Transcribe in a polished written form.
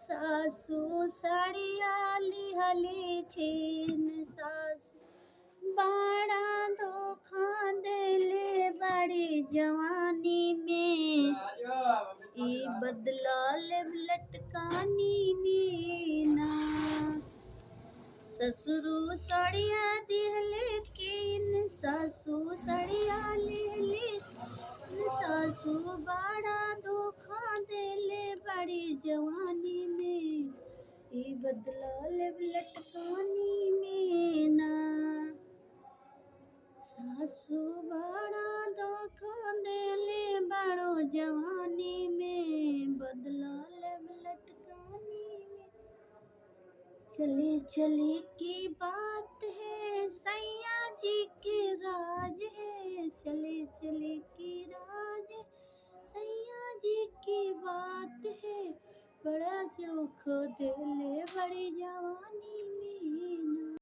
सासू साड़िया लिहली छीन सासू बाड़ा धोखा देले बड़ी जवानी में ई बदला लेब लटकानी में ना ससुरु साड़िया दिहले कीन सासू साड़िया लिहली सासू बाड़ा धोखा देले बड़ी जवानी में ई बदला लेब लटकानी में ना सासू बाड़ा धोखा देले बड़ो जवानी में बदला लेब लटकानी में चली चली की बात है सैया जी के राज है चली चली की राज है सैया जी की बात है बड़ा जोख देले बड़ी जवानी